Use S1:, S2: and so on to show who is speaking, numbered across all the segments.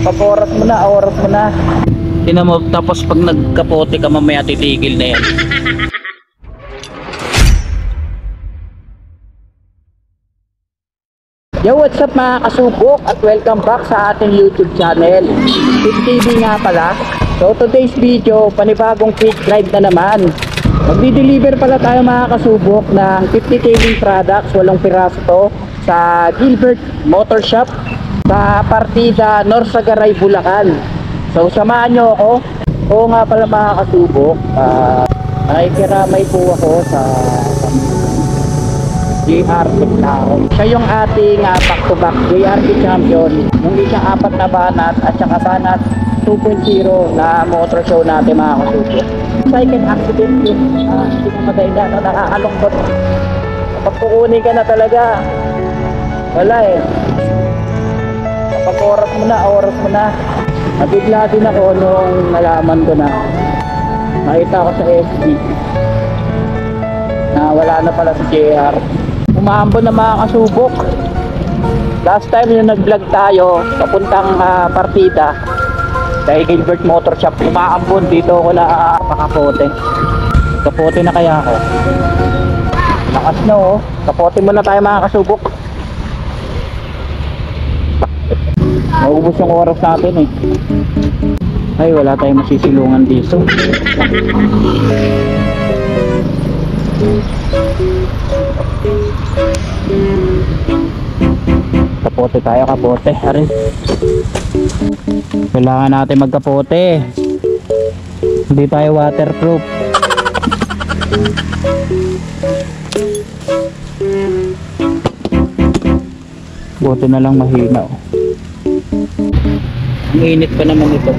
S1: Kapag oras mo na. Tinan mo, tapos pag nagkapote ka mamaya titigil na yan. Yo, what's up mga kasubok at welcome back sa ating YouTube channel, FitTV nga pala. So today's video, panibagong quick drive na naman. Magdi-deliver pala tayo mga kasubok ng 50 tailing products, 8 piraso to, sa Gilbert Motor Shop sa Partida, Norsagaray, Bulacan. So samahan nyo ako. Oo nga pala mga kasubok, nakikiramay po ako sa JRP Claro. Siya yung ating back-to-back JRP champion, yung isang 4 na banat at saka banat 2.0 na motor show natin mga kasubok. Cycle accident yung sinamatay na nakakalungkot. Kapag kukunin ka na talaga, wala eh. Kapag oras mo na. Nabigla din ako nung nalaman ko na nakita ko sa FB na wala na pala si JR. Umaambon na mga kasubok. Last time yung nag-vlog tayo papuntang Partida kay Gilbert Motor Shop, umaambon dito ako na pakapote. Kapote na kaya ako. Lakas na oh. Kapote muna tayo mga kasubok. Naubos yung oras natin eh. Ay, wala tayong masisilungan dito. Kapote tayo, kapote. Aray. Kailangan natin magkapote. Hindi tayo waterproof. Buti na lang mahina oh. Ang init pa naman ito.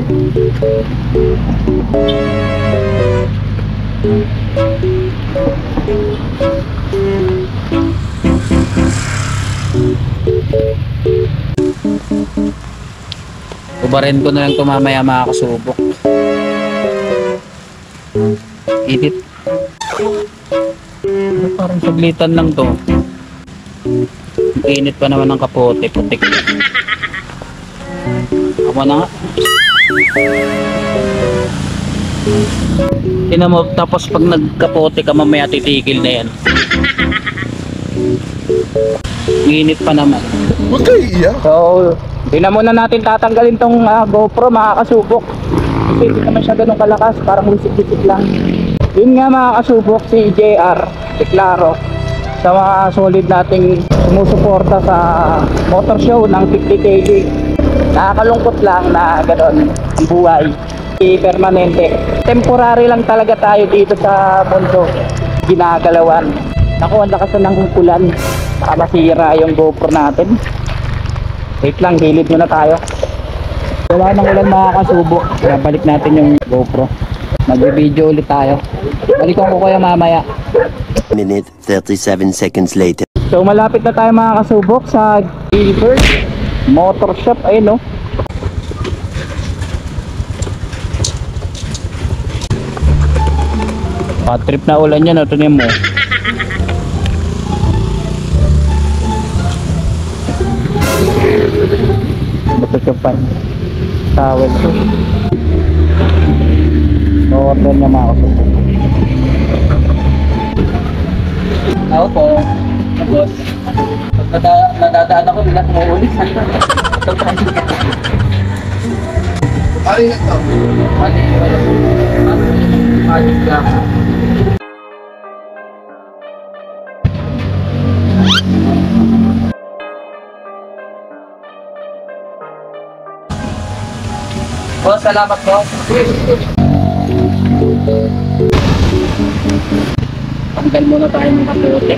S1: Ubarin ko na lang ito mamaya mga kasubok. Init. Parang saglitan lang to. Ang init pa naman ng kapote, putik. Ako na nga. Tinan mo, tapos pag nagkapote ka mamaya titigil na yan. Init pa naman.
S2: Huwag kayo iiyak.
S1: So, tinan muna natin tatanggalin tong GoPro mga kasubok. Kasi hindi naman siya ganun kalakas, parang wisik-wisik lang. Yun nga mga kasubok, si JR, si Claro, sa mga solid nating sumusuporta sa motor show ng 50 tailing. Nakakalungkot lang na gano'n ang buhay. Permanente. Temporary lang talaga tayo dito sa mundo. Ginagalawan. Naku, ang lakas na ng ulan. Baka masira yung GoPro natin. Wait lang, hilid muna tayo. Wala nang ulan mga kasubok. Kaya balik natin yung GoPro. Mag-video ulit tayo. Balikan ko kaya mamaya.
S3: Minute 37 seconds later.
S1: So malapit na tayo mga kasubok sa Gilbert Motor Shop. Ayun no. Trip na ulan yan, ito niyo mo. Matutupan tawel ko. No-order niya mga kasubok. Ako po. Tapos nadadaan ako, bilang umuulit.
S2: Ari na to.
S1: Magic lang. Oh, salamat po. Tanggal muna tayo ng kapote.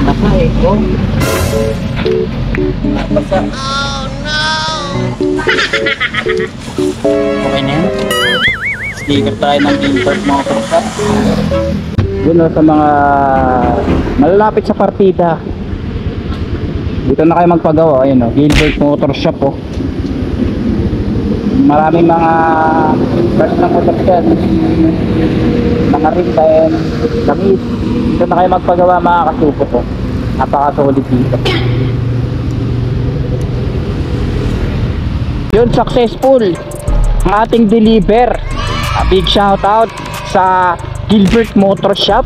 S1: Nakae ko. Basta. Oh no! Okay na yan. Sticker tayo ng Gilbert Motor Shop. Doon sa mga malalapit sa Partida. Dito na kayo magpagawa. Ayun o, Gilbert Motor Shop oh. Maraming mga brush ng motor dyan. Mga rim and damit. Dito na kayo magpagawa mga kasupok ko. Napaka-solid dito. Yun, successful ang ating deliver. A big shout out sa Gilbert Motor Shop.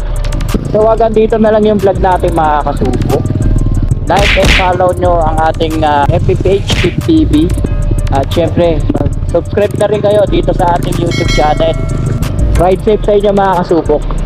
S1: So hanggang dito na lang yung vlog natin mga kasupok. Like and follow nyo ang ating FB page, Fit TV. At syempre subscribe na rin kayo dito sa ating YouTube channel. Ride safe sa inyo mga kasupok.